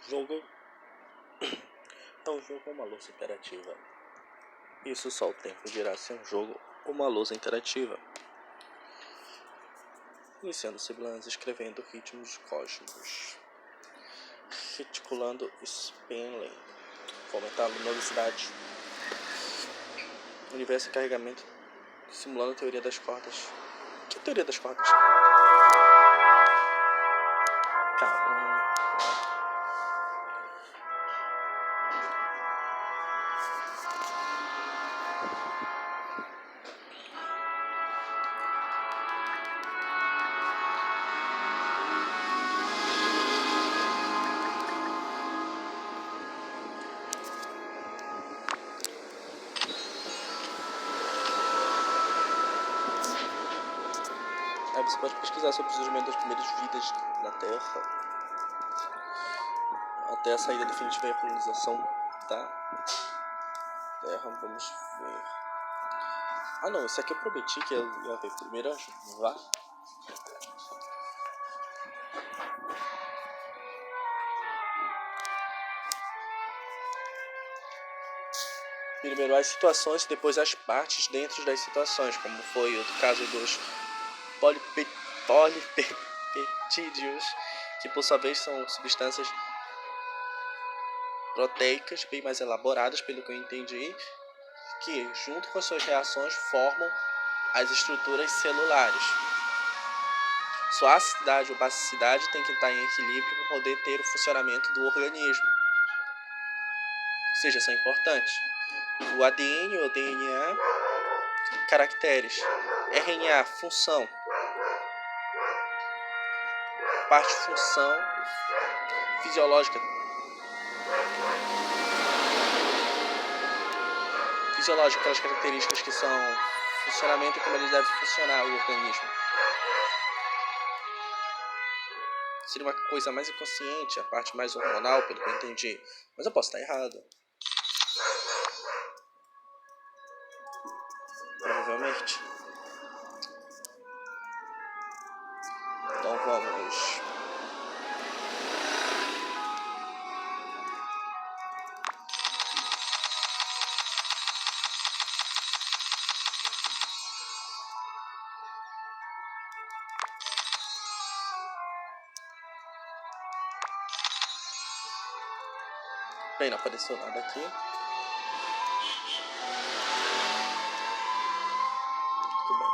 jogo é um jogo ou uma lousa interativa. Isso só o tempo dirá se é um jogo ou uma lousa interativa. Iniciando Sibilans, escrevendo ritmos cósmicos, reticulando Spanley, fomentando luminosidade, universo e carregamento, simulando a teoria das cordas. Que é a teoria das cordas? Aí você pode pesquisar sobre o surgimento das primeiras vidas na Terra, até a saída definitiva e a colonização da Terra. Vamos ver. Ah não, esse aqui eu prometi que eu ia ver primeiro. Vá. Primeiro as situações e depois as partes dentro das situações, como foi o caso dos polipeptídeos, que por sua vez são substâncias proteicas bem mais elaboradas, pelo que eu entendi, que junto com as suas reações formam as estruturas celulares. Sua acidicidade ou basicidade tem que estar em equilíbrio para poder ter o funcionamento do organismo. Ou seja, são importantes. O ADN ou DNA, caracteres. RNA, função. Parte função fisiológica. Aquelas características que são funcionamento e como ele deve funcionar o organismo. Seria uma coisa mais inconsciente, a parte mais hormonal, pelo que eu entendi. Mas eu posso estar errado. Provavelmente. Então vamos. Bem, não apareceu nada aqui. Tudo bem.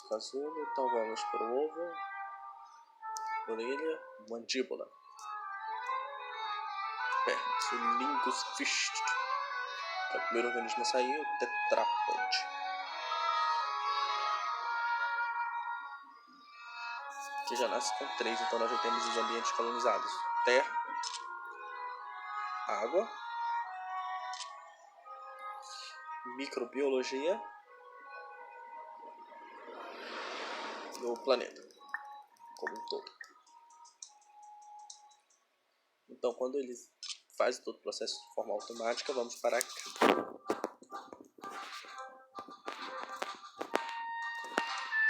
Casulo, então vamos para o ovo, orelha, mandíbula, pé, lingus fist, que é o primeiro organismo a sair, o tetrápode. Que já nasce com 3, então nós já temos os ambientes colonizados: terra, água, microbiologia e o planeta como um todo. Então, quando ele faz todo o processo de forma automática, vamos para cá.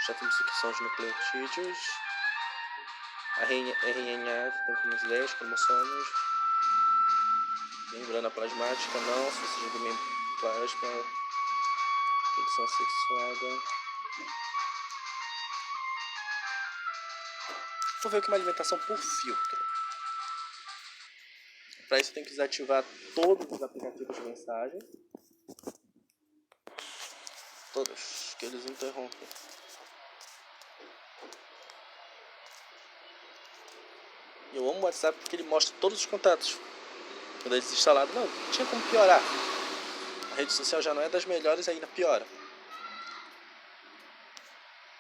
Já temos aqui são os nucleotídeos, a RNA, que tem como 10 cromossomos, membrana plasmática, não, se você de plasma, produção sexuada. Vou ver o que é uma alimentação por filtro. Para isso tem que desativar todos os aplicativos de mensagem. Todos, que eles interrompem. Eu amo o WhatsApp porque ele mostra todos os contatos. Quando é desinstalado, não tinha como piorar. A rede social já não é das melhores, ainda piora.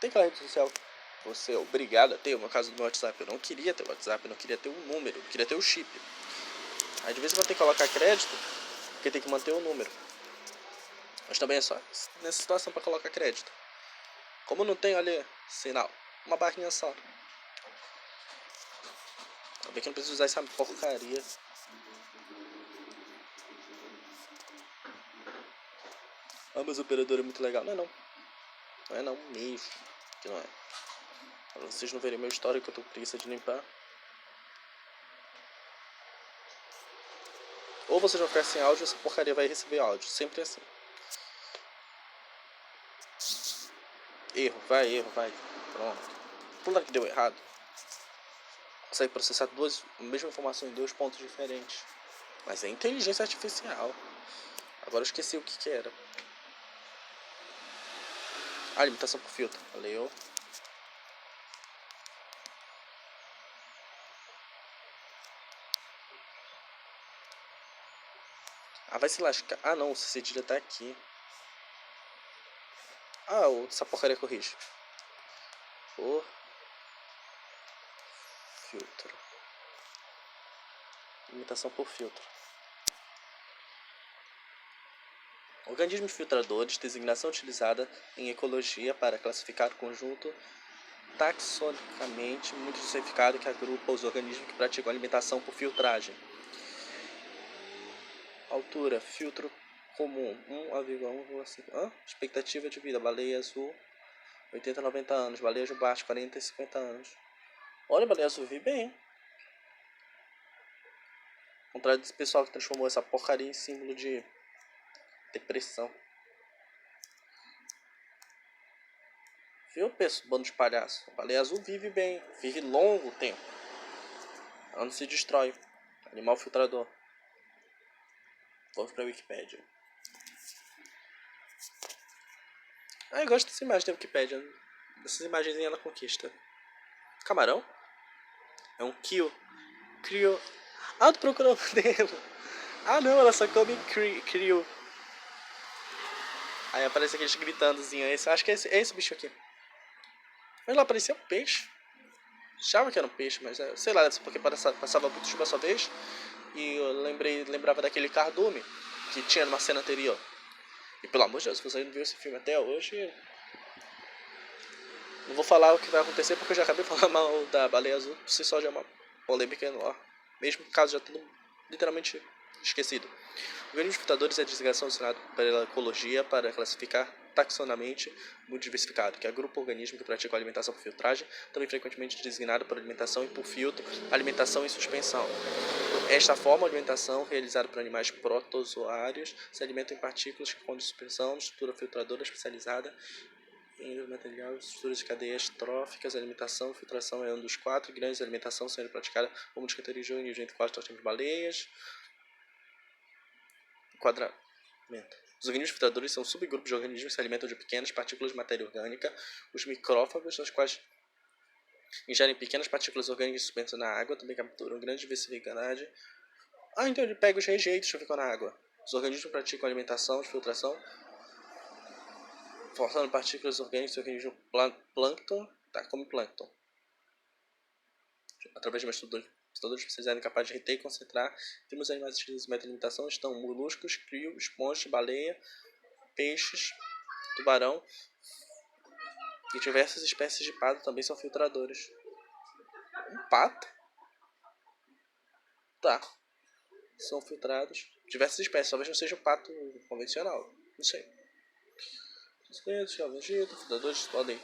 Tem aquela rede social que você é obrigado a ter, no caso do meu WhatsApp. Eu não queria ter o WhatsApp, eu não queria ter o número, eu queria ter o chip. Aí de vez em quando tem que colocar crédito, porque tem que manter o número. Mas também é só nessa situação para colocar crédito. Como não tem ali sinal, uma barrinha só. Também que não precisa usar essa porcaria. Ah, mas o operador é muito legal. Não é não. Não é não mesmo. Que não é. Pra vocês não verem meu histórico que eu tô com preguiça de limpar. Ou vocês vão ficar sem áudio, essa porcaria vai receber áudio. Sempre assim. Erro, vai. Pronto. Pula que deu errado. Consegue processar a mesma informação em 2 pontos diferentes. Mas é inteligência artificial. Agora eu esqueci o que era. Ah, limitação por filtro. Valeu. Ah, vai se lascar. Ah, não. O cedilha tá aqui. Ah, essa porcaria corrige. Por filtro. Limitação por filtro. Organismos filtradores, designação utilizada em ecologia para classificar o conjunto taxonomicamente muito diversificado que agrupa os organismos que praticam alimentação por filtragem. Altura, filtro comum, 1,1,5. Expectativa de vida, baleia azul, 80 a 90 anos. Baleia jubarte, 40 a 50 anos. Olha, baleia azul vive bem. Ao contrário desse pessoal que transformou essa porcaria em símbolo de depressão. Viu, bando de palhaço? A baleia azul vive bem, vive longo tempo. Ela não se destrói. Animal filtrador. Vamos pra Wikipédia. Ah, eu gosto dessa imagem da Wikipédia. Essas imagens ela conquista. Camarão? É um kill. Crio. Ah, tu procurou o dele. Ah, não, ela só come crio. Aí aparece aqueles gritandozinho. Acho que é esse bicho aqui. Mas lá parecia um peixe. Achava que era um peixe, mas sei lá, porque passava muito de uma só vez. E eu lembrava daquele cardume que tinha numa cena anterior. E pelo amor de Deus, se você não viu esse filme até hoje, não vou falar o que vai acontecer porque eu já acabei de falar mal da baleia azul. Por si só já é uma polêmica enorme. Mesmo caso já tudo literalmente esquecido. Organismos filtradores é a designação usada pela ecologia para classificar taxonamente muito diversificado, que agrupa organismos que praticam alimentação por filtragem, também frequentemente designado por alimentação e por filtro, alimentação em suspensão. Esta forma de alimentação, realizada por animais protozoários, se alimentam em partículas que de suspensão, estrutura filtradora especializada em material, estruturas de cadeias tróficas. Alimentação e filtração é um dos 4 grandes de alimentação sendo praticada como de categoria entre 4 tipos de baleias. Enquadramento. Os organismos filtradores são subgrupos de organismos que se alimentam de pequenas partículas de matéria orgânica. Os micrófagos, os quais ingerem pequenas partículas orgânicas suspensas na água, também capturam grande diversidade. Então ele pega os rejeitos que ficam na água. Os organismos praticam alimentação de filtração, forçando partículas orgânicas do organismo plâncton, como plâncton, através de uma estrutura especializada capaz de reter e concentrar. Temos animais utilizados em alimentação estão moluscos, crio, esponjas, baleia, peixes, tubarão e diversas espécies de pato também são filtradores. Um pato? Tá. São filtrados. Diversas espécies, talvez não seja o pato convencional. Não sei. Os filtradores podem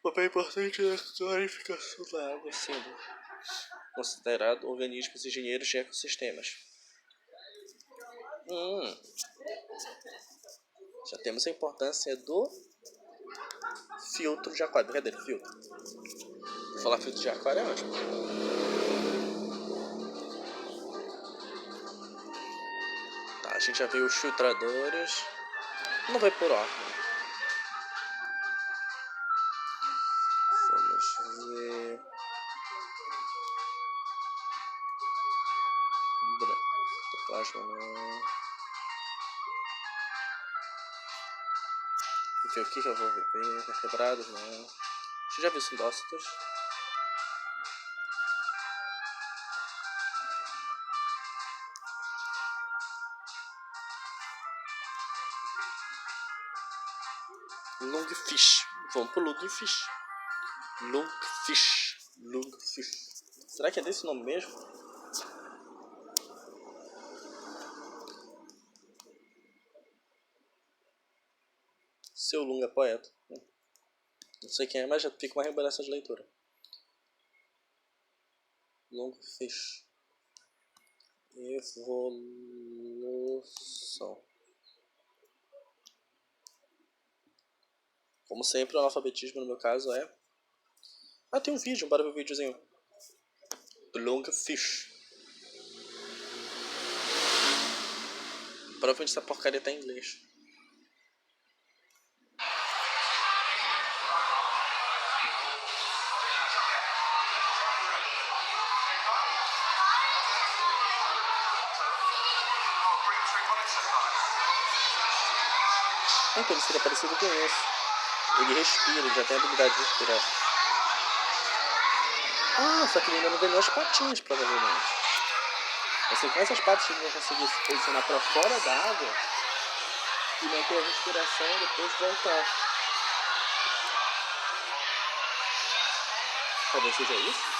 papel importante na clarificação da água, sendo considerado organismos engenheiros de ecossistemas. Já temos a importância do filtro de aquário. Brincadeira, filtro. Vou falar filtro de aquário é ótimo. Tá, a gente já viu os filtradores. Não vai por ordem. Vamos ver. Plasma não. Deixa eu ver o que eu vou ver. Vertebrados não. Você já viu sindócitos? Lungfish. Vamos pro Lungfish. Lungfish. Será que é desse nome mesmo? Seu Lunga, poeta. Não sei quem é, mas já fica uma recomendação de leitura. Longfish. Evolução. Como sempre, o analfabetismo no meu caso é... Ah, tem um vídeo, bora ver o videozinho. Longfish. Provavelmente essa porcaria tá em inglês. Então ele seria parecido com esse. Ele respira, ele já tem a habilidade de respirar. Ah, só que ele ainda não ganhou as patinhas, provavelmente. Assim, com essas patas ele vai conseguir se posicionar para fora da água e manter a respiração e depois voltar. Talvez seja isso.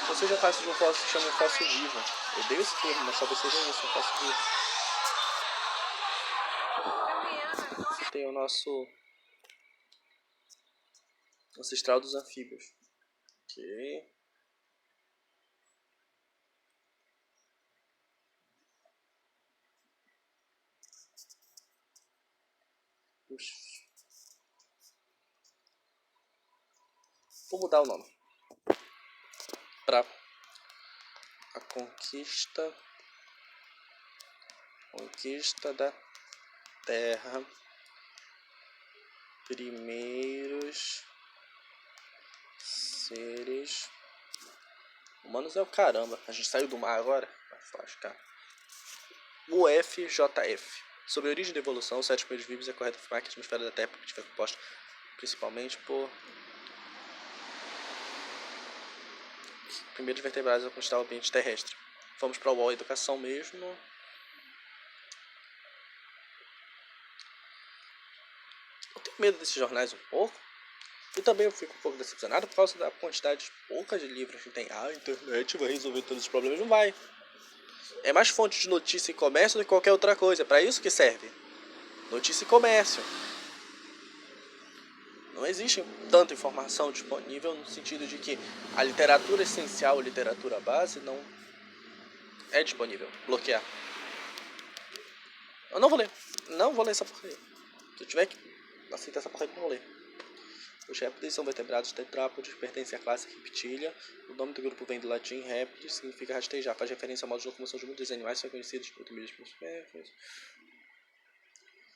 Ou seja, fácil de um fóssil que chama um fóssil vivo. Eu dei esse termo, mas talvez seja isso, um fóssil vivo. Aqui tem o nosso ancestral dos anfíbios. Ok. Puxa. Vou mudar o nome para a conquista da Terra. Primeiros seres humanos é o caramba. A gente saiu do mar agora. Vai se lascar. UFJF. Sobre a origem da evolução, os 7 primeiros vivos é correto afirmar que a atmosfera da Terra estiver composta principalmente por primeiros vertebrados a conquistar o ambiente terrestre. Vamos para o UOL Educação mesmo. Eu tenho medo desses jornais um pouco. E também eu fico um pouco decepcionado por causa da quantidade pouca de livros que tem. Ah, a internet vai resolver todos os problemas. Não vai. É mais fonte de notícia e comércio do que qualquer outra coisa. É para isso que serve. Notícia e comércio. Não existe tanta informação disponível no sentido de que a literatura essencial, a literatura base, não é disponível. Bloquear. Eu não vou ler. Não vou ler essa porcaria. Se eu tiver que aceitar essa porcaria, eu não vou ler. Os répteis são vertebrados tetrápodes, pertencem à classe Reptilia. O nome do grupo vem do latim répteis, significa rastejar. Faz referência ao modo de locomoção de muitos animais que são conhecidos por mesmos.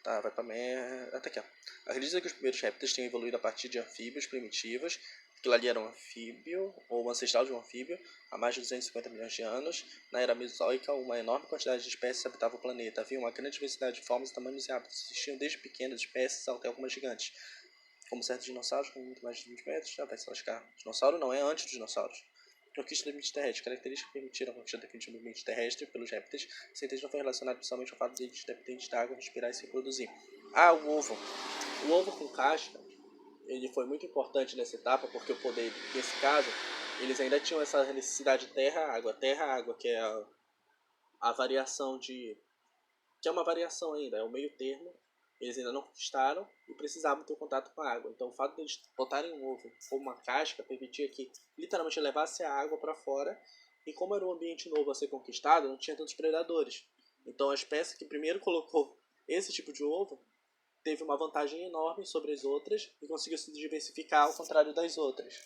Tá, vai pra merda. Até aqui, ó. Acredita que os primeiros répteis tenham evoluído a partir de anfíbios primitivos. Aquilo ali era um anfíbio, ou um ancestral de um anfíbio, há mais de 250 milhões de anos. Na era mesozoica, uma enorme quantidade de espécies habitava o planeta. Havia uma grande diversidade de formas, tamanhos e hábitos. Existiam desde pequenas espécies até algumas gigantes. Como certos dinossauros, com muito mais de 20 metros, já vai se lascar. Dinossauro não é antes dos dinossauros. Conquista do limite terrestre. Características que permitiram a conquista definitiva do limite terrestre pelos répteis. Sentença não foi relacionada principalmente ao fato de eles dependentes da água, respirar e se reproduzir. Ah, o ovo. O ovo com casca, ele foi muito importante nessa etapa, porque o poder, nesse caso, eles ainda tinham essa necessidade de terra-água, que é a variação de... que é uma variação ainda, é o meio termo. Eles ainda não conquistaram e precisavam ter contato com a água. Então o fato de eles botarem um ovo com uma casca permitia que literalmente levasse a água para fora. E como era um ambiente novo a ser conquistado, não tinha tantos predadores. Então a espécie que primeiro colocou esse tipo de ovo teve uma vantagem enorme sobre as outras e conseguiu se diversificar ao contrário das outras.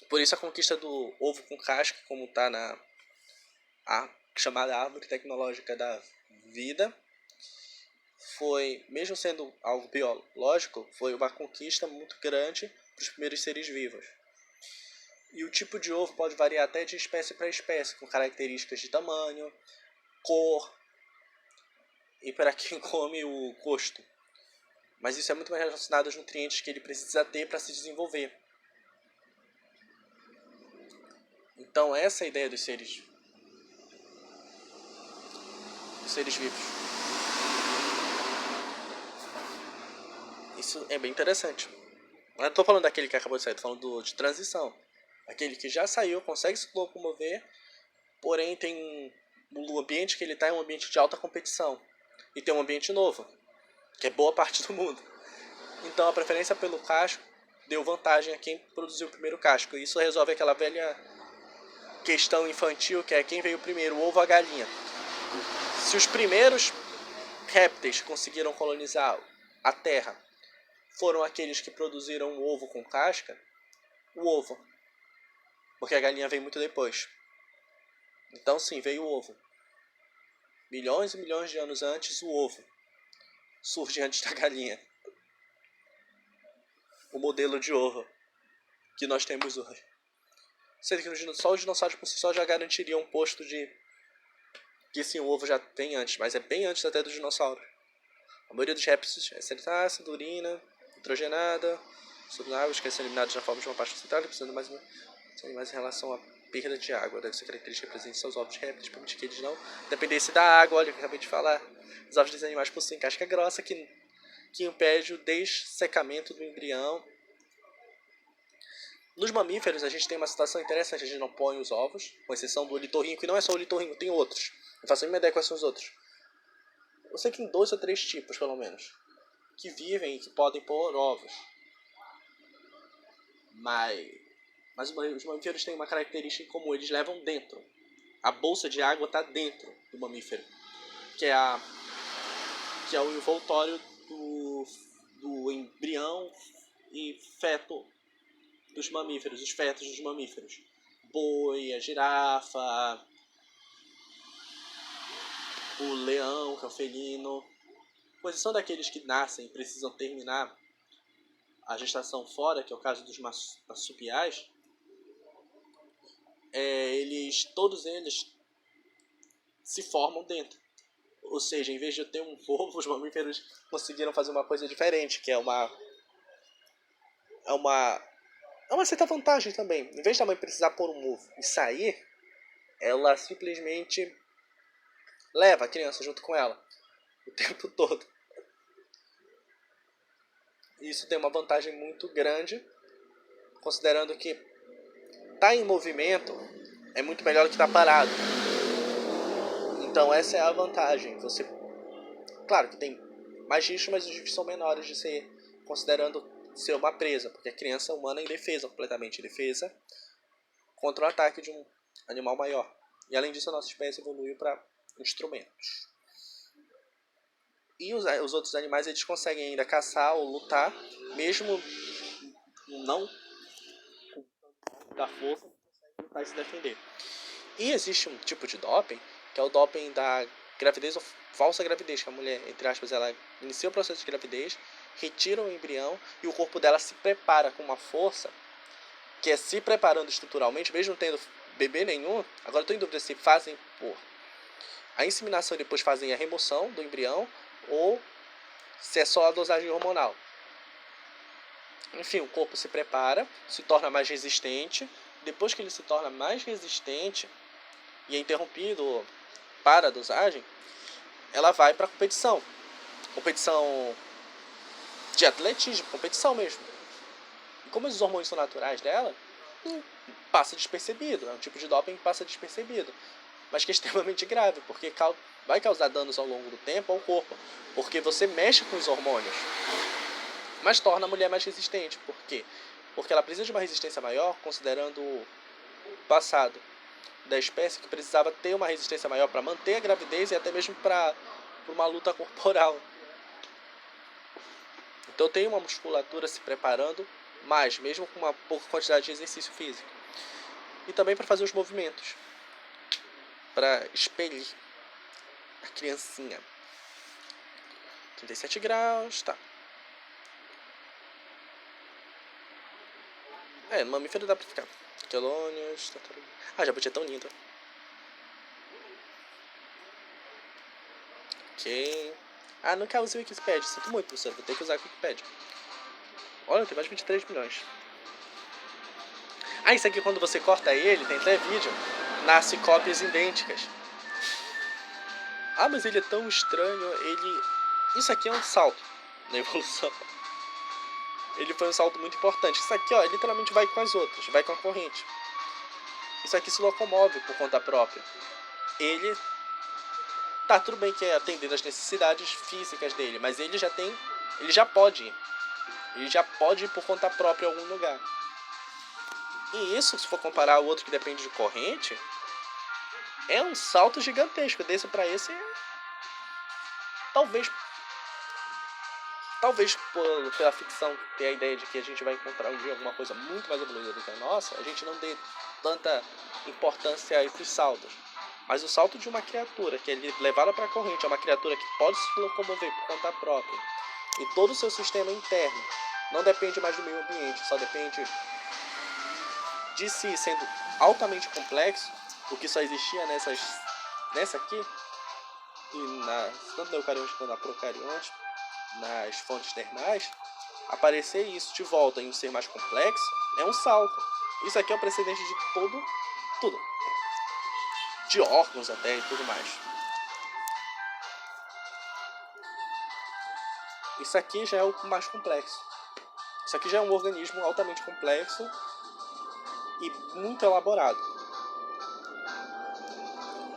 Por isso a conquista do ovo com casca, como está na chamada árvore tecnológica da vida, foi, mesmo sendo algo biológico, foi uma conquista muito grande para os primeiros seres vivos. E o tipo de ovo pode variar até de espécie para espécie, com características de tamanho, cor e para quem come o gosto. Mas isso é muito mais relacionado aos nutrientes que ele precisa ter para se desenvolver. Então essa é a ideia dos seres vivos. Isso é bem interessante. Eu não estou falando daquele que acabou de sair, estou falando de transição. Aquele que já saiu, consegue se locomover, porém tem o ambiente que ele está é um ambiente de alta competição. E tem um ambiente novo, que é boa parte do mundo. Então a preferência pelo casco deu vantagem a quem produziu o primeiro casco. E isso resolve aquela velha questão infantil, que é quem veio primeiro, o ovo ou a galinha. Se os primeiros répteis conseguiram colonizar a Terra foram aqueles que produziram o ovo com casca, o ovo. Porque a galinha veio muito depois. Então sim, veio o ovo. Milhões e milhões de anos antes, o ovo surge antes da galinha. O modelo de ovo que nós temos hoje. Sendo que só os dinossauros por si só já garantiriam um posto de que sim, o ovo já tem antes, mas é bem antes até do dinossauro. A maioria dos répteis é cetácea, urina, nitrogenada, sunáveis que são eliminados na forma de uma pasta central, precisando mais em relação à perda de água. Deve ser característica presente em seus ovos de répteis, permitir que eles não dependessem da água. Olha o que eu acabei de falar. Os ovos desses animais possuem casca grossa que impede o dessecamento do embrião. Nos mamíferos a gente tem uma situação interessante, a gente não põe os ovos, com exceção do olitorrinco, e não é só o olitorrinco, tem outros. Não faço a mínima ideia quais são os outros. Eu sei que tem 2 ou 3 tipos, pelo menos, que vivem e que podem pôr ovos. Mas os mamíferos têm uma característica em comum, eles levam dentro. A bolsa de água está dentro do mamífero, que é o envoltório do embrião e feto dos mamíferos, os fetos dos mamíferos. Boi, a girafa, o leão, que é o felino. Com exceção daqueles que nascem e precisam terminar a gestação fora, que é o caso dos marsupiais, todos eles se formam dentro. Ou seja, em vez de eu ter um ovo, os mamíferos conseguiram fazer uma coisa diferente, que é uma certa vantagem também. Em vez da mãe precisar pôr um ovo e sair, ela simplesmente leva a criança junto com ela o tempo todo. Isso tem uma vantagem muito grande, considerando que estar em movimento é muito melhor do que estar parado. Então essa é a vantagem. Claro que tem mais riscos, mas os riscos são menores de ser, considerando ser uma presa, porque a criança humana é indefesa, completamente indefesa, contra o ataque de um animal maior. E além disso, a nossa espécie evoluiu para instrumentos. E os outros animais, eles conseguem ainda caçar ou lutar, mesmo não da força, conseguem lutar e se defender. E existe um tipo de doping, que é o doping da gravidez ou falsa gravidez, que a mulher, entre aspas, ela inicia o processo de gravidez, retira o embrião e o corpo dela se prepara com uma força, que é se preparando estruturalmente, mesmo não tendo bebê nenhum. Agora eu estou em dúvida se fazem por a inseminação e depois fazem a remoção do embrião, ou se é só a dosagem hormonal. Enfim, o corpo se prepara, se torna mais resistente. Depois que ele se torna mais resistente e é interrompido para a dosagem, ela vai para a competição. Competição de atletismo, competição mesmo. E como os hormônios são naturais dela, passa despercebido. É um tipo de doping que passa despercebido. Mas que é extremamente grave, porque vai causar danos ao longo do tempo ao corpo. Porque você mexe com os hormônios. Mas torna a mulher mais resistente. Por quê? Porque ela precisa de uma resistência maior, considerando o passado da espécie, que precisava ter uma resistência maior para manter a gravidez e até mesmo para uma luta corporal. Então tem uma musculatura se preparando mais, mesmo com uma pouca quantidade de exercício físico. E também para fazer os movimentos, para expelir a criancinha. 37 graus, tá. No mamífero dá pra ficar. Quelônios, tartaruga. Jabuti é tão lindo. Ok. Nunca usei o Wikipedia. Sinto muito, professor. Vou ter que usar o Wikipedia. Olha, tem mais de 23 milhões. Isso aqui quando você corta ele, tem até vídeo. Nasce cópias idênticas. Mas ele é tão estranho. Isso aqui é um salto na evolução. Ele foi um salto muito importante. Isso aqui, literalmente vai com as outras, vai com a corrente. Isso aqui se locomove por conta própria. Ele Tá, tudo bem que é atendendo às necessidades físicas dele, mas ele já pode ir. Ele já pode ir por conta própria em algum lugar. E isso, se for comparar ao outro que depende de corrente, é um salto gigantesco. Desse para esse, talvez pela ficção ter a ideia de que a gente vai encontrar um dia alguma coisa muito mais evoluída do que a nossa, a gente não dê tanta importância a esses saltos. Mas o salto de uma criatura que é levada para a corrente, é uma criatura que pode se locomover por conta própria, e todo o seu sistema interno não depende mais do meio ambiente, só depende de si, sendo altamente complexo, o que só existia nessa aqui, e tanto na eucarionte quanto na procarionte, nas fontes termais, aparecer isso de volta em um ser mais complexo é um salto. Isso aqui é o precedente de tudo. De órgãos até e tudo mais. Isso aqui já é o mais complexo. Isso aqui já é um organismo altamente complexo e muito elaborado.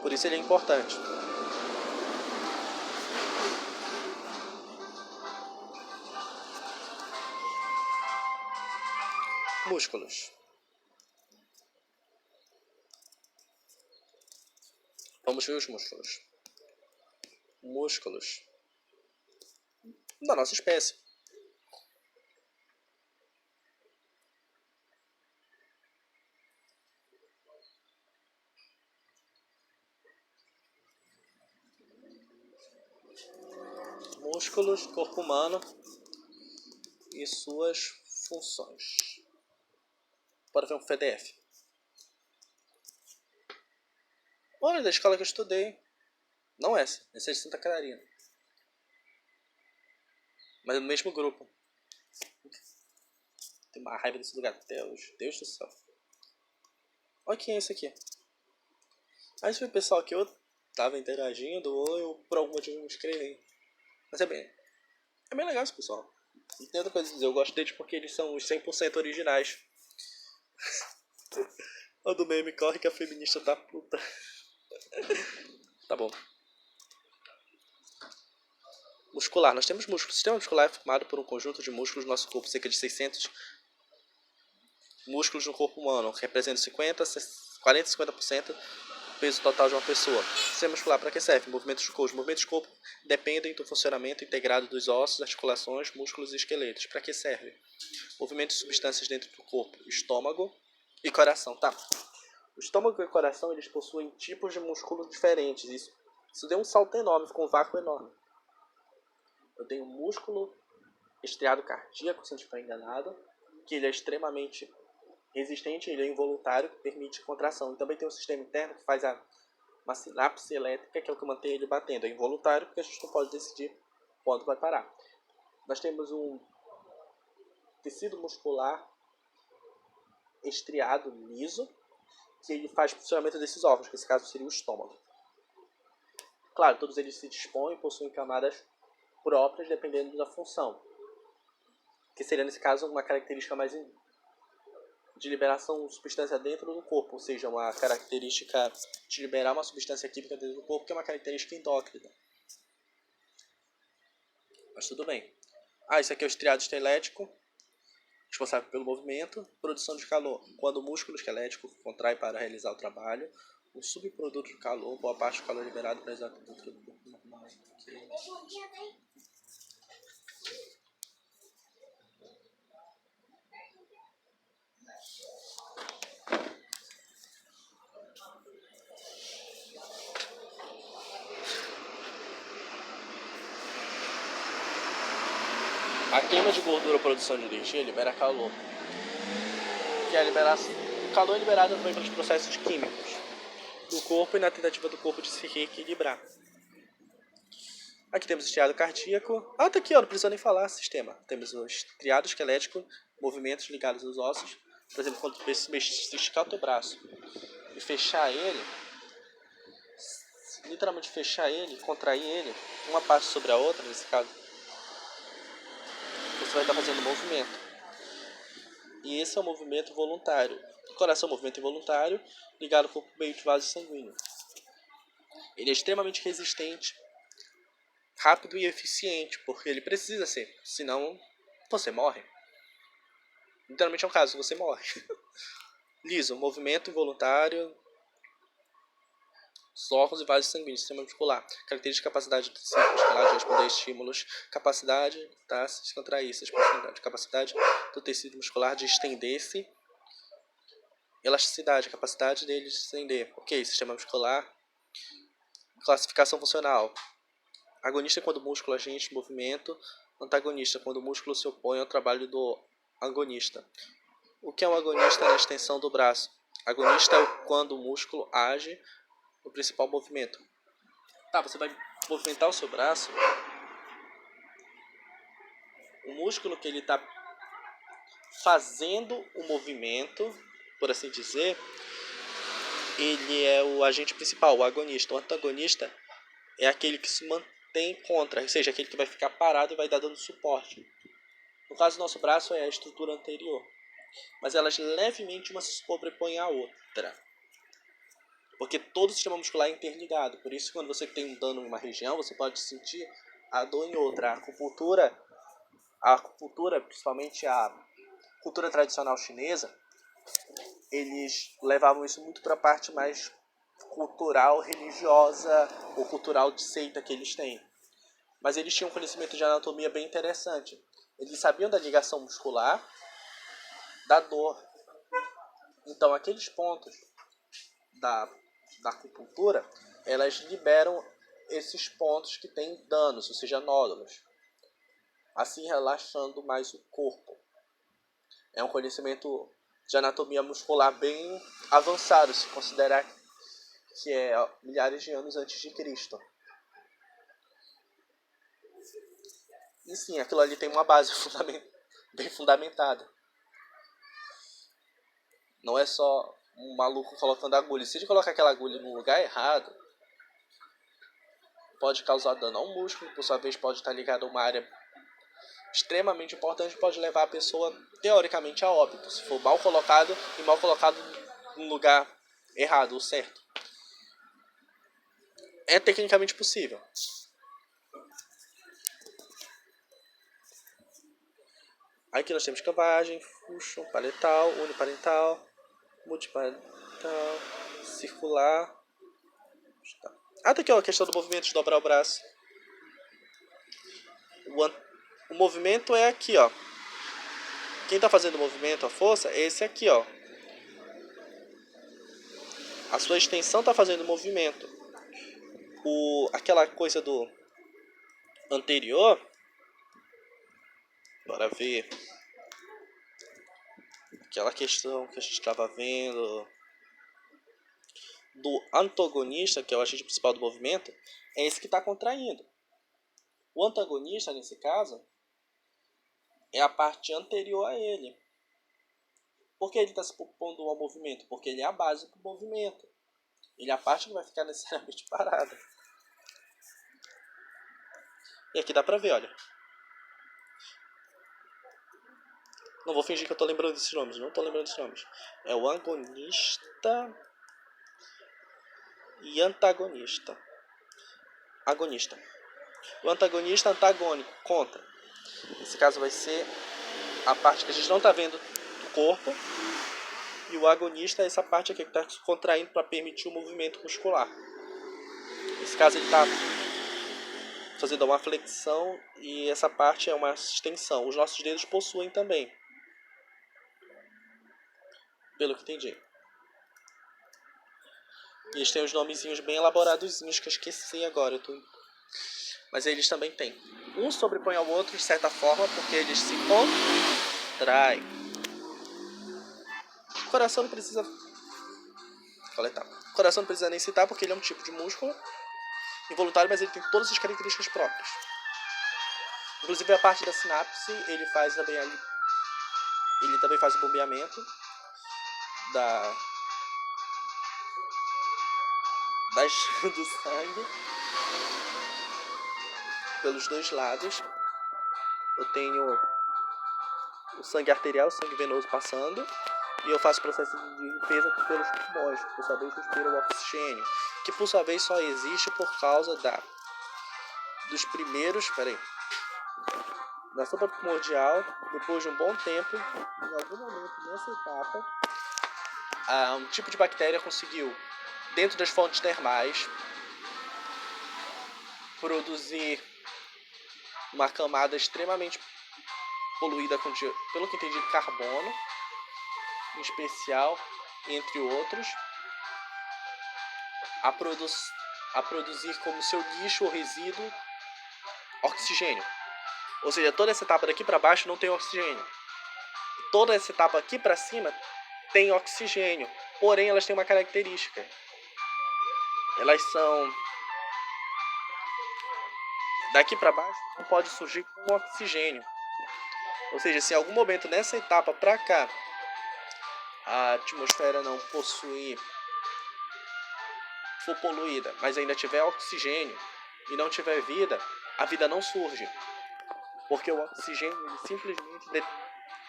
Por isso ele é importante. Músculos. Vamos ver os músculos. Músculos da nossa espécie. Músculos do corpo humano e suas funções. Bora ver um PDF. Olha, da escola que eu estudei. Não essa é de Santa Catarina. Mas é do mesmo grupo. Tem uma raiva desse lugar. Deus do céu. Olha quem é esse aqui. Mas foi o pessoal que eu tava interagindo ou eu por algum motivo me inscrevi. Mas é bem legal esse pessoal. Não tem outra coisa a dizer. Eu gosto deles porque eles são os 100% originais. O do meme corre que a feminista tá puta. Tá bom. Muscular. Nós temos músculos. O sistema muscular é formado por um conjunto de músculos no nosso corpo. Cerca de 600 músculos no corpo humano. Que representam 40 a 50% do peso total de uma pessoa. O sistema muscular para que serve? Movimentos do corpo. Os movimentos do corpo dependem do funcionamento integrado dos ossos, articulações, músculos e esqueletos. Para que serve? Movimentos de substâncias dentro do corpo. Estômago e coração. Tá. O estômago e o coração eles possuem tipos de músculos diferentes. Isso deu um salto enorme, ficou um vácuo enorme. Eu tenho um músculo estriado cardíaco, se não estiver enganado, que ele é extremamente resistente, ele é involuntário, que permite contração. E também tem um sistema interno que faz uma sinapse elétrica, que é o que mantém ele batendo. É involuntário, porque a gente não pode decidir quando vai parar. Nós temos um tecido muscular estriado, liso, que ele faz o funcionamento desses órgãos, que nesse caso seria o estômago. Claro, todos eles se dispõem, possuem camadas próprias, dependendo da função. Que seria, nesse caso, uma característica mais de liberação de substância dentro do corpo, ou seja, uma característica de liberar uma substância química dentro do corpo, que é uma característica endócrina. Mas tudo bem. Isso aqui é o estriado esquelético, responsável pelo movimento, produção de calor. Quando o músculo esquelético contrai para realizar o trabalho, o subproduto do calor, boa parte do calor liberado para exato dentro do corpo normal. A queima de gordura ou produção de energia libera calor. Que é o calor é liberado também pelos processos químicos do corpo e na tentativa do corpo de se reequilibrar. Aqui temos o estriado cardíaco. Tá aqui, ó, não precisa nem falar sistema. Temos o estriado esquelético, movimentos ligados aos ossos. Por exemplo, quando você esticar o teu braço e fechar ele, literalmente fechar ele, contrair ele, uma parte sobre a outra, nesse caso, você vai estar fazendo um movimento. E esse é um movimento voluntário. O coração é um movimento involuntário ligado ao corpo meio de vaso sanguíneo. Ele é extremamente resistente, rápido e eficiente, porque ele precisa ser, senão você morre. Literalmente é um caso, você morre. Liso, movimento involuntário, os órgãos e vasos sanguíneos, sistema muscular. Característica, capacidade do tecido muscular de responder a estímulos. Capacidade, tá? Se contrair, se expansividade. Capacidade do tecido muscular de estender-se. Elasticidade, capacidade dele de se estender. Ok, sistema muscular. Classificação funcional. Agonista quando o músculo agente movimento. Antagonista quando o músculo se opõe ao trabalho do agonista. O que é um agonista na extensão do braço? Agonista é quando o músculo age no principal movimento. Tá, você vai movimentar o seu braço. O músculo que ele está fazendo o movimento, por assim dizer, ele é o agente principal, o agonista. O antagonista é aquele que se mantém contra, ou seja, aquele que vai ficar parado e vai dar dando suporte. No caso do nosso braço é a estrutura anterior, mas elas levemente uma se sobrepõe à outra. Porque todo o sistema muscular é interligado. Por isso, quando você tem um dano em uma região, você pode sentir a dor em outra. A acupuntura, principalmente a cultura tradicional chinesa, eles levavam isso muito para a parte mais cultural, religiosa ou cultural de seita que eles têm. Mas eles tinham um conhecimento de anatomia bem interessante. Eles sabiam da ligação muscular, da dor. Então, aqueles pontos da acupuntura, elas liberam esses pontos que têm danos, ou seja, nódulos, assim relaxando mais o corpo. É um conhecimento de anatomia muscular bem avançado, se considerar que é milhares de anos antes de Cristo. E sim, aquilo ali tem uma base bem fundamentada. Não é só um maluco colocando agulha. Se ele colocar aquela agulha no lugar errado, pode causar dano ao músculo, por sua vez pode estar ligado a uma área extremamente importante, pode levar a pessoa, teoricamente, a óbito, se for mal colocado no lugar errado ou certo. É tecnicamente possível. Aqui nós temos cavagem, fuxo, paletal, uniparental, multiparental, circular. Até aqui ó, a questão do movimento de dobrar o braço. O movimento é aqui, ó. Quem está fazendo o movimento, a força, é esse aqui, ó. A sua extensão está fazendo o movimento. Aquela coisa do anterior, bora ver. Aquela questão que a gente estava vendo do antagonista, que é o agente principal do movimento, é esse que está contraindo. O antagonista, nesse caso, é a parte anterior a ele. Por que ele está se propondo ao movimento? Porque ele é a base do movimento. Ele é a parte que vai ficar necessariamente parada. E aqui dá pra ver, olha. Não vou fingir que eu tô lembrando desses nomes. Não tô lembrando desses nomes. É o agonista e antagonista. Agonista. O antagonista antagônico, contra. Nesse caso vai ser a parte que a gente não tá vendo do corpo. E o agonista é essa parte aqui que está se contraindo para permitir o movimento muscular. Nesse caso ele está fazendo uma flexão e essa parte é uma extensão. Os nossos dedos possuem também. Pelo que entendi. E eles têm os nomezinhos bem elaboradozinhos que eu esqueci agora. Mas eles também têm. Um sobrepõe ao outro de certa forma porque eles se contraem. O coração não precisa coletar. O coração não precisa nem citar porque ele é um tipo de músculo involuntário, mas ele tem todas as características próprias. Inclusive a parte da sinapse, ele também faz o bombeamento do sangue pelos dois lados. Eu tenho o sangue arterial, o sangue venoso passando, e eu faço processo de limpeza pelos pulmões, que por sua vez respiram o oxigênio, que por sua vez só existe por causa dos primeiros, na sopa primordial. Depois de um bom tempo, em algum momento nessa etapa, um tipo de bactéria conseguiu, dentro das fontes termais, produzir uma camada extremamente poluída com, pelo que entendi, carbono, em especial, entre outros, a produzir como seu lixo ou resíduo oxigênio. Ou seja, toda essa etapa daqui para baixo não tem oxigênio. Toda essa etapa aqui para cima tem oxigênio. Porém, elas têm uma característica. Elas são... Daqui para baixo não pode surgir com oxigênio. Ou seja, se em algum momento nessa etapa para cá a atmosfera não possuir, for poluída, mas ainda tiver oxigênio e não tiver vida, a vida não surge. Porque o oxigênio ele simplesmente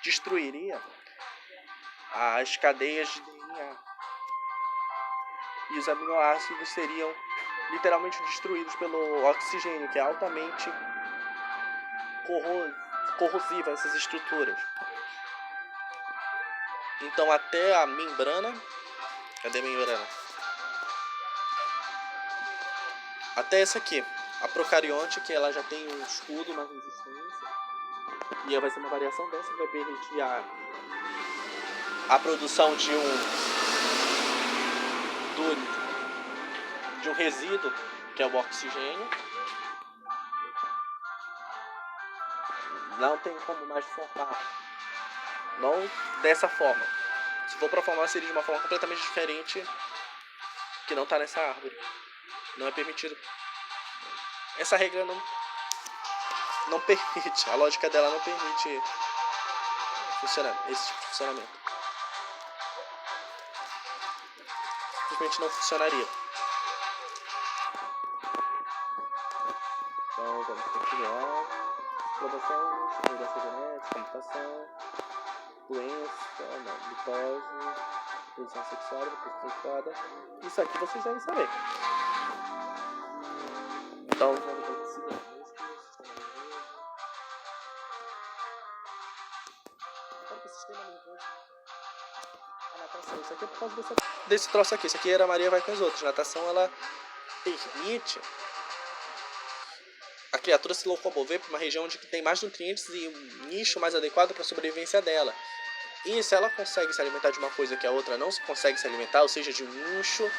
destruiria as cadeias de DNA. E os aminoácidos seriam literalmente destruídos pelo oxigênio, que é altamente corrosivo a essas estruturas. Então até a membrana... Cadê a membrana? Até essa aqui, a procarionte, que ela já tem um escudo, uma resistência, e vai ser uma variação dessa que vai permitir a produção de um resíduo, que é o oxigênio. Não tem como mais formar, não dessa forma. Se for para formar, seria de uma forma completamente diferente, que não está nessa árvore. Não é permitido. Essa regra não permite, a lógica dela não permite funcionar, esse tipo de funcionamento. Simplesmente não funcionaria. Então vamos continuar. Provações, mudança genética, computação, doença, mitose, reprodução sexual, reprodução sexuada. Isso aqui vocês devem saber. Então vamos para o segundo. Sistema nervoso. A natação, isso aqui é por causa desse troço aqui. Isso aqui era a Maria vai com os outros. A natação, ela permite a criatura se locomover para uma região onde tem mais nutrientes e um nicho mais adequado para a sobrevivência dela. E se ela consegue se alimentar de uma coisa que a outra não consegue se alimentar, ou seja, de um nicho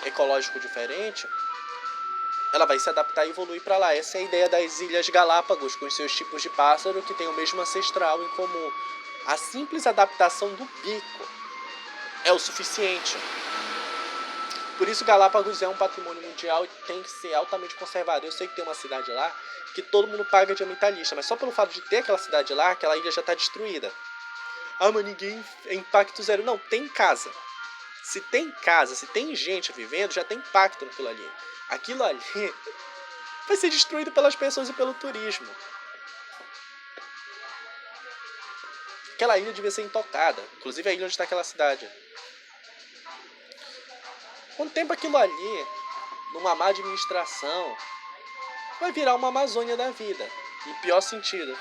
ecológico diferente, ela vai se adaptar e evoluir para lá. Essa é a ideia das Ilhas Galápagos, com os seus tipos de pássaro que têm o mesmo ancestral em comum. A simples adaptação do bico é o suficiente. Por isso Galápagos é um patrimônio mundial e tem que ser altamente conservado. Eu sei que tem uma cidade lá que todo mundo paga de ambientalista, mas só pelo fato de ter aquela cidade lá, aquela ilha já está destruída. Ah, mas ninguém é impacto zero. Não, tem casa. Se tem casa, se tem gente vivendo, já tem impacto naquilo ali. Aquilo ali vai ser destruído pelas pessoas e pelo turismo. Aquela ilha devia ser intocada. Inclusive a ilha onde está aquela cidade. Com o tempo aquilo ali, numa má administração, vai virar uma Amazônia da vida. Em pior sentido.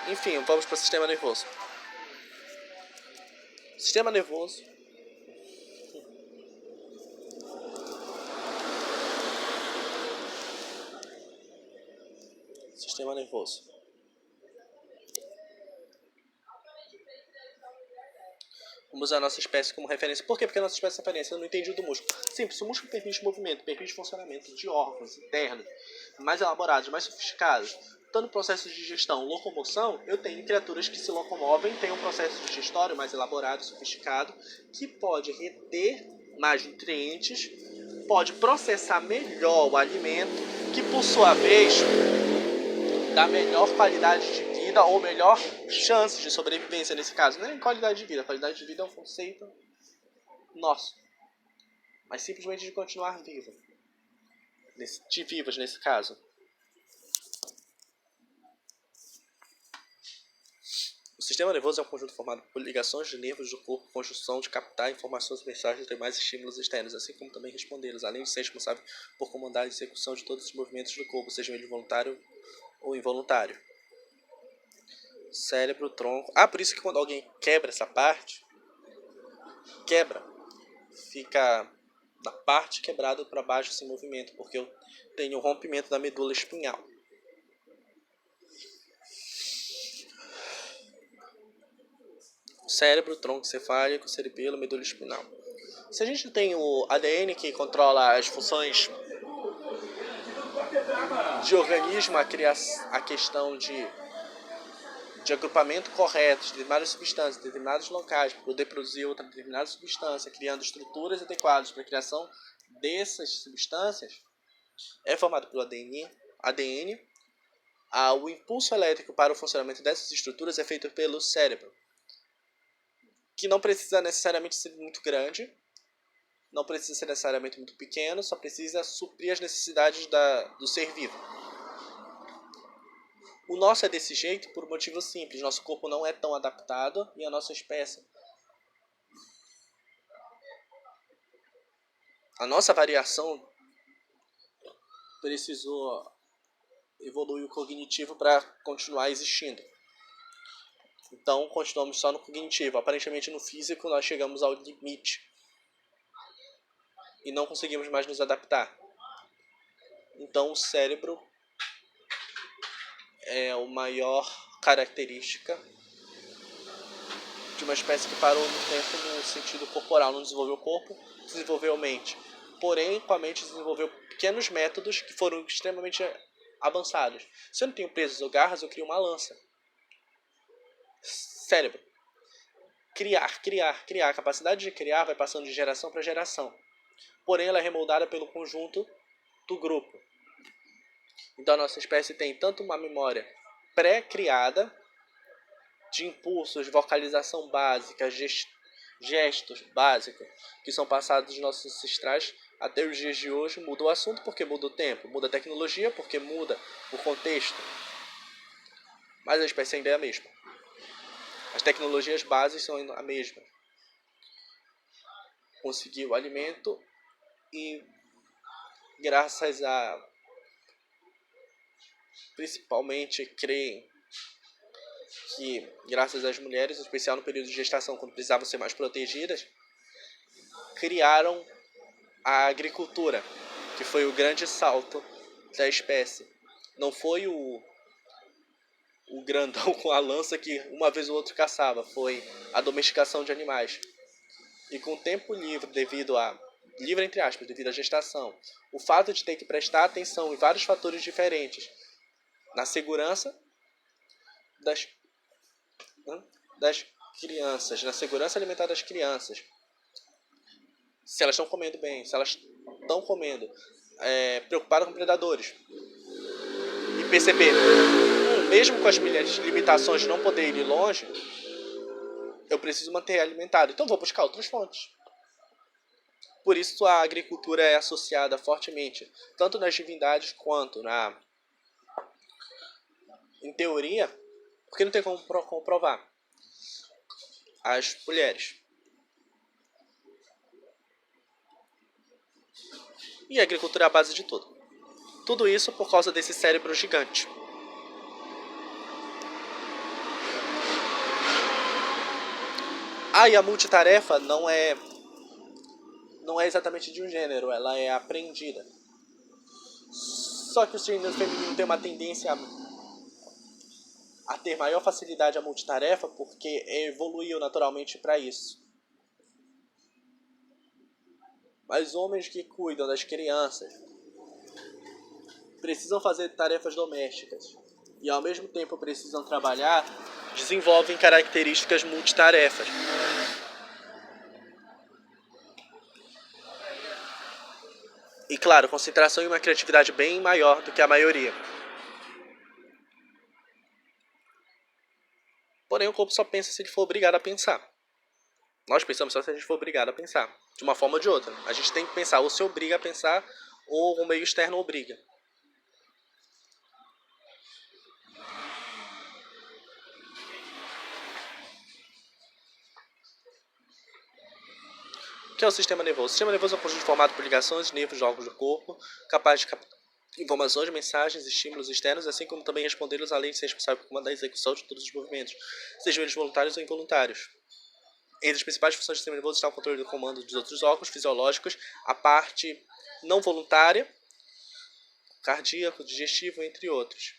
Enfim, vamos para o sistema nervoso. Sistema nervoso. Sistema nervoso. Vamos usar a nossa espécie como referência. Por quê? Porque a nossa espécie é referência. Eu não entendi do músculo. Simples, se o músculo permite movimento, permite funcionamento de órgãos internos mais elaborados, mais sofisticados, tanto processos de digestão, locomoção, eu tenho criaturas que se locomovem, têm um processo digestório mais elaborado, sofisticado, que pode reter mais nutrientes, pode processar melhor o alimento, que por sua vez dá melhor qualidade de vida ou melhor chance de sobrevivência nesse caso. Não é qualidade de vida. Qualidade de vida é um conceito nosso. Mas simplesmente de continuar vivo. De vivos nesse caso. O sistema nervoso é um conjunto formado por ligações de nervos do corpo com função de captar informações e mensagens de demais estímulos externos, assim como também respondê-los, além de ser responsável por comandar a execução de todos os movimentos do corpo, seja ele voluntário ou involuntário. Cérebro, tronco... por isso que quando alguém quebra essa parte, fica da parte quebrada para baixo esse movimento, porque eu tenho o rompimento da medula espinhal. Cérebro, tronco cefálico, cerebelo, medula espinhal. Se a gente tem o ADN que controla as funções de organismo, a questão de agrupamento correto de determinadas substâncias, de determinados locais, para poder produzir outra determinada substância, criando estruturas adequadas para a criação dessas substâncias, é formado pelo ADN. O impulso elétrico para o funcionamento dessas estruturas é feito pelo cérebro, que não precisa necessariamente ser muito grande, não precisa ser necessariamente muito pequeno, só precisa suprir as necessidades do ser vivo. O nosso é desse jeito por um motivo simples. Nosso corpo não é tão adaptado e a nossa espécie, a nossa variação precisou evoluir o cognitivo para continuar existindo. Então, continuamos só no cognitivo. Aparentemente, no físico, nós chegamos ao limite e não conseguimos mais nos adaptar. Então, o cérebro é a maior característica de uma espécie que parou no tempo no sentido corporal. Não desenvolveu o corpo, desenvolveu a mente. Porém, com a mente desenvolveu pequenos métodos que foram extremamente avançados. Se eu não tenho presas ou garras, eu crio uma lança. Cérebro. Criar. A capacidade de criar vai passando de geração para geração. Porém, ela é remoldada pelo conjunto do grupo. Então, a nossa espécie tem tanto uma memória pré-criada, de impulsos, vocalização básica, gestos básicos, que são passados dos nossos ancestrais até os dias de hoje. Muda o assunto porque muda o tempo, muda a tecnologia porque muda o contexto. Mas a espécie ainda é a mesma. As tecnologias bases são a mesma. Conseguir o alimento e graças a, principalmente, creem que graças às mulheres, em especial no período de gestação, quando precisavam ser mais protegidas, criaram a agricultura, que foi o grande salto da espécie. Não foi o grandão com a lança que uma vez ou outra caçava, foi a domesticação de animais. E com o tempo livre, livre entre aspas, devido à gestação, o fato de ter que prestar atenção em vários fatores diferentes, na segurança das crianças, na segurança alimentar das crianças, se elas estão comendo bem, se elas estão comendo, preocupado com predadores, e perceber, mesmo com as minhas limitações de não poder ir longe, eu preciso manter alimentado, então vou buscar outras fontes. Por isso a agricultura é associada fortemente, tanto nas divindades quanto em teoria, porque não tem como comprovar, as mulheres. E a agricultura é a base de tudo. Tudo isso por causa desse cérebro gigante. E a multitarefa não é exatamente de um gênero, ela é aprendida. Só que o gênero feminino tem uma tendência a ter maior facilidade à multitarefa porque evoluiu naturalmente para isso. Mas homens que cuidam das crianças precisam fazer tarefas domésticas e ao mesmo tempo precisam trabalhar, desenvolvem características multitarefas. E claro, concentração e uma criatividade bem maior do que a maioria. Porém, o corpo só pensa se ele for obrigado a pensar. Nós pensamos só se a gente for obrigado a pensar, de uma forma ou de outra. A gente tem que pensar, ou se obriga a pensar, ou o meio externo obriga. que é o sistema nervoso? O sistema nervoso é um conjunto formado por ligações e nervos de órgãos do corpo, capaz de captar informações, mensagens, estímulos externos, assim como também respondê-los, além de ser responsável por comandar a execução de todos os movimentos, sejam eles voluntários ou involuntários. Entre as principais funções do sistema nervoso está o controle do comando dos outros órgãos fisiológicos, a parte não voluntária, cardíaco, digestivo, entre outros.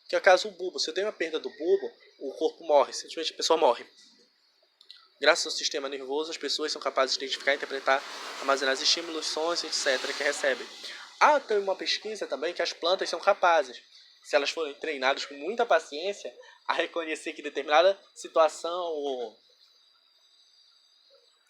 Que é o caso do bulbo. Se eu tenho uma perda do bulbo, o corpo morre, simplesmente a pessoa morre. Graças ao sistema nervoso, as pessoas são capazes de identificar, interpretar, armazenar estímulos, sons, etc. que recebem. Há tem uma pesquisa também que as plantas são capazes, se elas forem treinadas com muita paciência, a reconhecer que determinada situação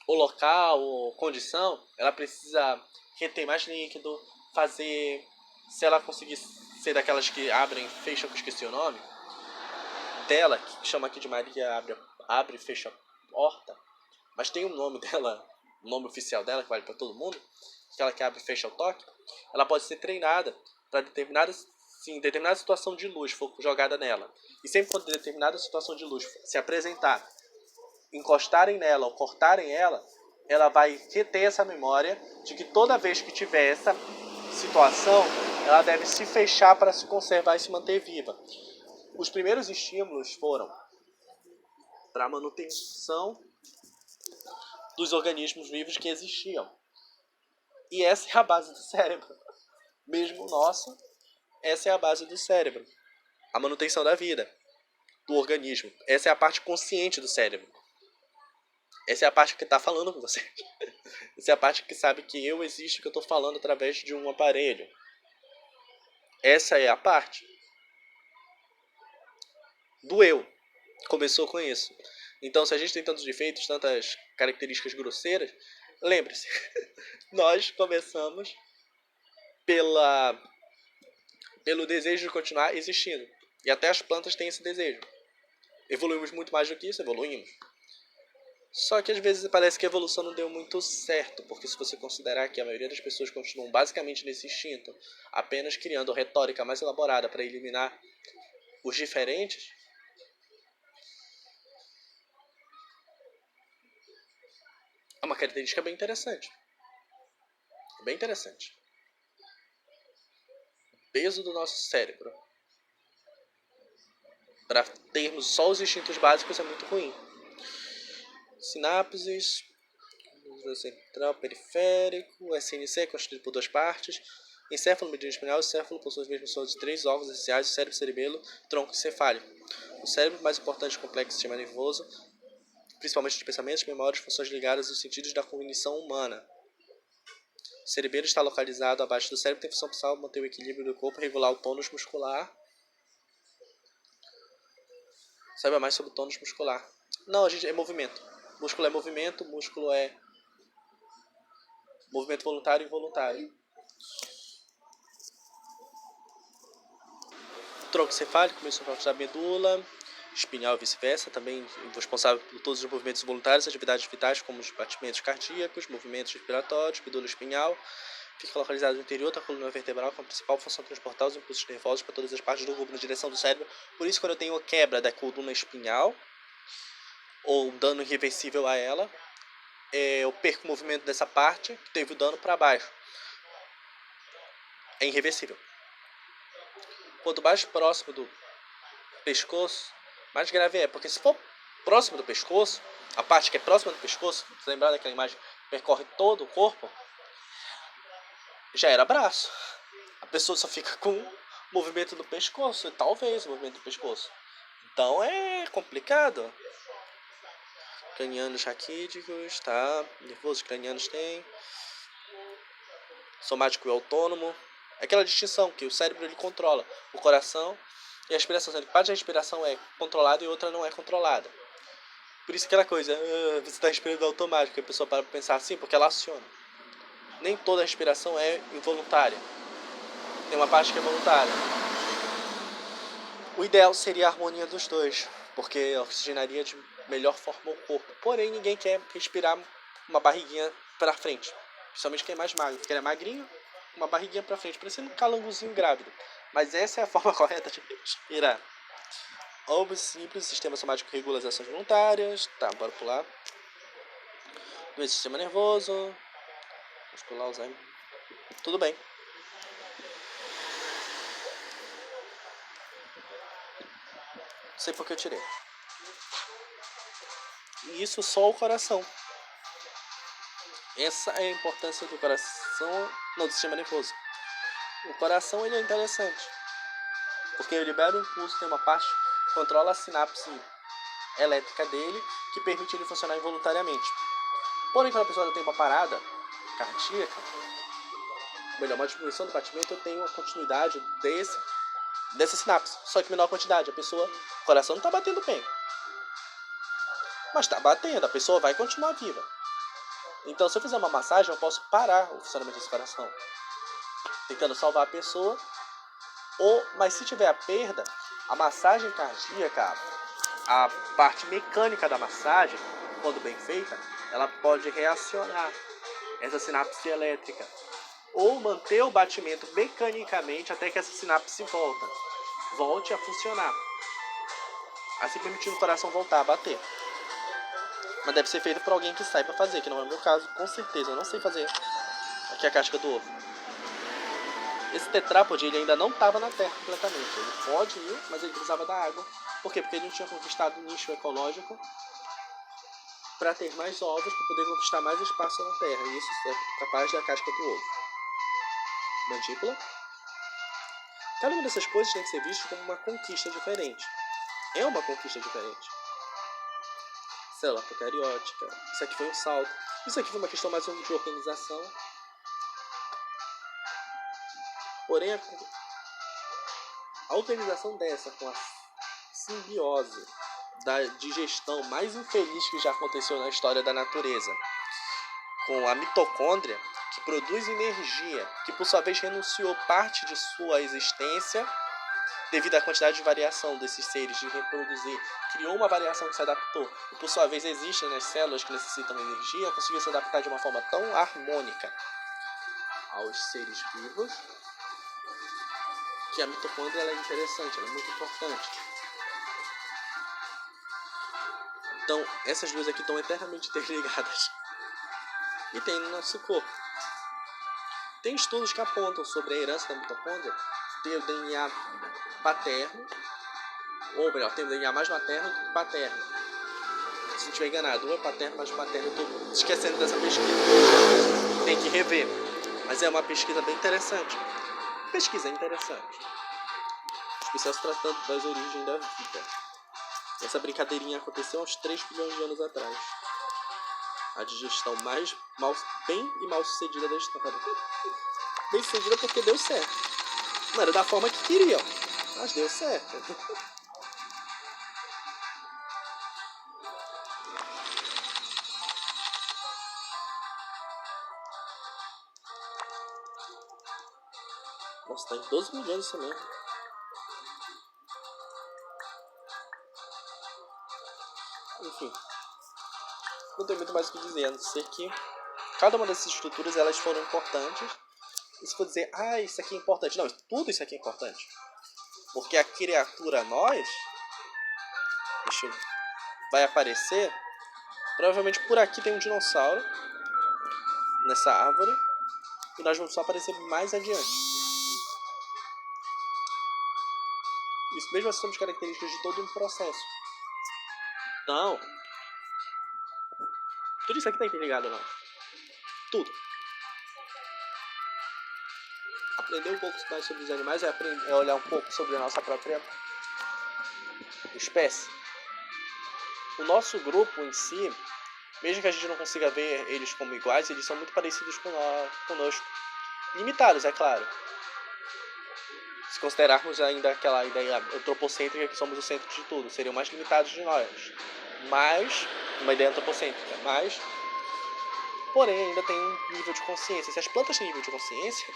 ou local ou condição, ela precisa reter mais líquido, fazer, se ela conseguir ser daquelas que abrem e fecham, que eu esqueci o nome, dela, que chama aqui de Maria abre e fecha a porta, mas tem um nome dela, o nome oficial dela, que vale para todo mundo, aquela que abre e fecha o toque, ela pode ser treinada para determinada situação de luz for jogada nela. E sempre quando determinada situação de luz se apresentar, encostarem nela ou cortarem ela, ela vai reter essa memória de que toda vez que tiver essa situação, ela deve se fechar para se conservar e se manter viva. Os primeiros estímulos foram para a manutenção dos organismos vivos que existiam. E essa é a base do cérebro. Mesmo nosso, essa é a base do cérebro. A manutenção da vida, do organismo. Essa é a parte consciente do cérebro. Essa é a parte que está falando com você. Essa é a parte que sabe que eu existo, que eu estou falando através de um aparelho. Essa é a parte do eu. Começou com isso. Então, se a gente tem tantos defeitos, tantas características grosseiras, lembre-se, nós começamos pelo desejo de continuar existindo. E até as plantas têm esse desejo. Evoluímos muito mais do que isso, evoluímos. Só que às vezes parece que a evolução não deu muito certo, porque se você considerar que a maioria das pessoas continuam basicamente nesse instinto, apenas criando retórica mais elaborada para eliminar os diferentes, é uma característica bem interessante. Bem interessante. O peso do nosso cérebro para termos só os instintos básicos é muito ruim. Sinapses, central, periférico, o SNC é constituído por duas partes. Encéfalo, medula espinhal, o céfalo possui as mesmas funções de três órgãos essenciais, o cérebro, cerebelo, tronco e cefálico. O cérebro, mais importante complexo do sistema nervoso, principalmente dos pensamentos, memórias, funções ligadas aos sentidos da cognição humana. O cerebelo está localizado abaixo do cérebro, tem função principal manter o equilíbrio do corpo, regular o tônus muscular. Saiba mais sobre o tônus muscular. Não, gente, é movimento. Músculo é movimento voluntário e involuntário. Tronco cefálico, começou a da medula, espinhal e vice-versa, também responsável por todos os movimentos voluntários, atividades vitais como os batimentos cardíacos, movimentos respiratórios, medula espinhal, fica localizado no interior da coluna vertebral com a principal função de transportar os impulsos nervosos para todas as partes do corpo na direção do cérebro. Por isso, quando eu tenho quebra da coluna espinhal, ou dano irreversível a ela, eu perco o movimento dessa parte que teve o dano para baixo. É irreversível. Quanto mais próximo do pescoço, mais grave é. Porque se for próximo do pescoço, a parte que é próxima do pescoço, se lembrar daquela imagem que percorre todo o corpo, já era braço. A pessoa só fica com o movimento do pescoço, talvez o movimento do pescoço. Então é complicado. Cranianos raquídicos, tá? Nervosos cranianos tem. Somático e autônomo. Aquela distinção que o cérebro ele controla o coração e a respiração. Parte da respiração é controlada e outra não é controlada. Por isso aquela coisa, você está respirando automático, a pessoa para pensar assim, porque ela aciona. Nem toda respiração é involuntária. Tem uma parte que é voluntária. O ideal seria a harmonia dos dois, porque oxigenaria de melhor forma o corpo. Porém, ninguém quer respirar uma barriguinha para frente. Principalmente quem é mais magro. Quem é magrinho, uma barriguinha para frente, parecendo um calangozinho grávido. Mas essa é a forma correta de respirar. Óbvio simples, sistema somático regula as ações voluntárias. Tá, bora pular. Doença do sistema nervoso, muscular, Alzheimer. Tudo bem. Não sei por que eu tirei. E isso só o coração. Essa é a importância do coração, não, do sistema nervoso. O coração ele é interessante, porque ele libera um impulso, tem uma parte que controla a sinapse elétrica dele, que permite ele funcionar involuntariamente. Porém, quando a pessoa tem uma parada cardíaca, melhor, uma diminuição do batimento, eu tenho uma continuidade dessa sinapse, só que menor quantidade. O coração não está batendo bem, mas está batendo, a pessoa vai continuar viva. Então, se eu fizer uma massagem, eu posso parar o funcionamento desse coração, tentando salvar a pessoa. Mas se tiver a perda, a massagem cardíaca, a parte mecânica da massagem, quando bem feita, ela pode reacionar essa sinapse elétrica ou manter o batimento mecanicamente até que essa sinapse volte a funcionar, assim permitindo o coração voltar a bater. Mas deve ser feito por alguém que saiba fazer, que não é o meu caso, com certeza. Eu não sei fazer. Aqui é a casca do ovo. Esse tetrápode ele ainda não estava na Terra completamente. Ele pode ir, mas ele precisava da água. Por quê? Porque ele não tinha conquistado o nicho ecológico para ter mais ovos, para poder conquistar mais espaço na Terra. E isso é capaz da casca do ovo. Mandíbula. Cada uma dessas coisas tem que ser visto como uma conquista diferente. É uma conquista diferente. Célula procariótica. Isso aqui foi um salto. Isso aqui foi uma questão mais de organização. Porém, a organização dessa com a simbiose da digestão mais infeliz que já aconteceu na história da natureza, com a mitocôndria, que produz energia, que por sua vez renunciou parte de sua existência devido à quantidade de variação desses seres de reproduzir, criou uma variação que se adaptou, e por sua vez existem nas células que necessitam de energia, conseguiu se adaptar de uma forma tão harmônica aos seres vivos, que a mitocôndria ela é interessante, ela é muito importante. Então, essas duas aqui estão eternamente interligadas. E tem no nosso corpo. Tem estudos que apontam sobre a herança da mitocôndria ter o DNA paterno, ou melhor, tem o DNA mais materno do que paterno. Se não estiver enganado, um é paterno, mais paterno. Eu estou esquecendo dessa pesquisa. Tem que rever. Mas é uma pesquisa bem interessante. Pesquisa interessante. Especial se tratando das origens da vida. Essa brincadeirinha aconteceu há uns 3 bilhões de anos atrás. A digestão mais bem e mal sucedida da história. Bem sucedida porque deu certo. Não era da forma que queriam, mas deu certo. Nossa, tá em 12 milhões isso mesmo. Enfim. Não tem muito mais o que dizer, a não ser que cada uma dessas estruturas elas foram importantes. E se for dizer, isso aqui é importante. Não, tudo isso aqui é importante. Porque a criatura nós vai aparecer. Provavelmente por aqui tem um dinossauro nessa árvore. E nós vamos só aparecer mais adiante. Isso mesmo assim somos características de todo um processo. Então, tudo isso aqui está interligado, não? Tudo. Aprender um pouco mais sobre os animais é olhar um pouco sobre a nossa própria espécie. O nosso grupo em si, mesmo que a gente não consiga ver eles como iguais, eles são muito parecidos conosco. Limitados, é claro. Se considerarmos ainda aquela ideia antropocêntrica que somos o centro de tudo, seriam mais limitados de nós. Mas, uma ideia antropocêntrica, mas, porém, ainda tem um nível de consciência. Se as plantas têm nível de consciência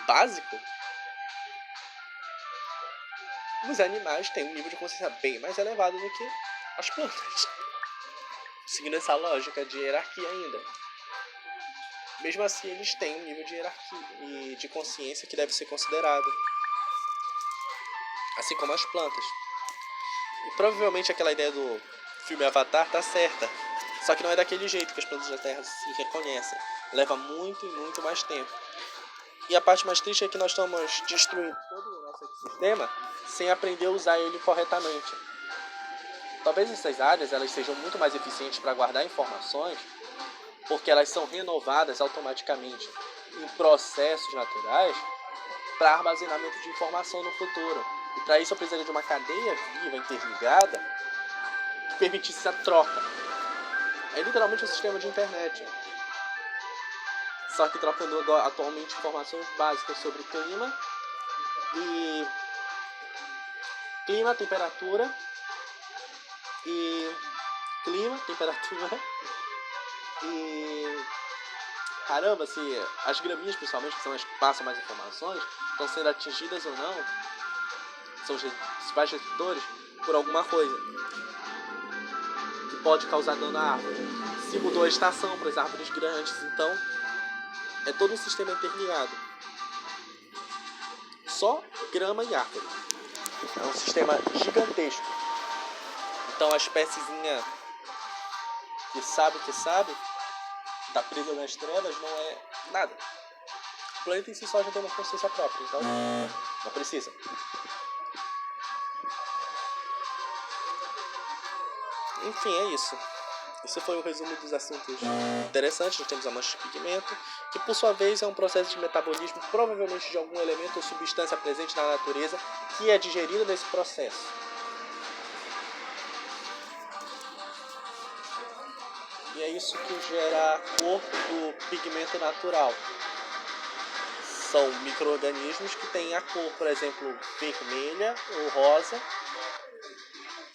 básico, os animais têm um nível de consciência bem mais elevado do que as plantas. Seguindo essa lógica de hierarquia ainda. Mesmo assim, eles têm um nível de hierarquia e de consciência que deve ser considerado. Assim como as plantas. E provavelmente aquela ideia do filme Avatar tá certa. Só que não é daquele jeito que as plantas da Terra se reconhecem. Leva muito e muito mais tempo. E a parte mais triste é que nós estamos destruindo todo o nosso ecossistema sem aprender a usar ele corretamente. Talvez essas áreas elas sejam muito mais eficientes para guardar informações, porque elas são renovadas automaticamente em processos naturais para armazenamento de informação no futuro. E para isso eu precisaria de uma cadeia viva, interligada, que permitisse a troca. É literalmente um sistema de internet. Só que trocando atualmente informações básicas sobre clima, temperatura e caramba, se as graminhas principalmente, que são as que passam mais informações, estão sendo atingidas ou não, são os principais receptores, por alguma coisa que pode causar dano à árvore. Se mudou a estação para as árvores grandes, então é todo um sistema interligado. Só grama e árvore. É um sistema gigantesco. Então a espéciezinha que sabe, tá presa nas trevas, não é nada. O planeta em si só já tem uma consciência própria, então não precisa. Enfim, é isso. Esse foi o resumo dos assuntos interessantes. Nós temos a mancha de pigmento, que por sua vez é um processo de metabolismo, provavelmente de algum elemento ou substância presente na natureza, que é digerido nesse processo. E é isso que gera a cor do pigmento natural. São micro-organismos que têm a cor, por exemplo, vermelha ou rosa,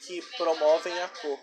que promovem a cor.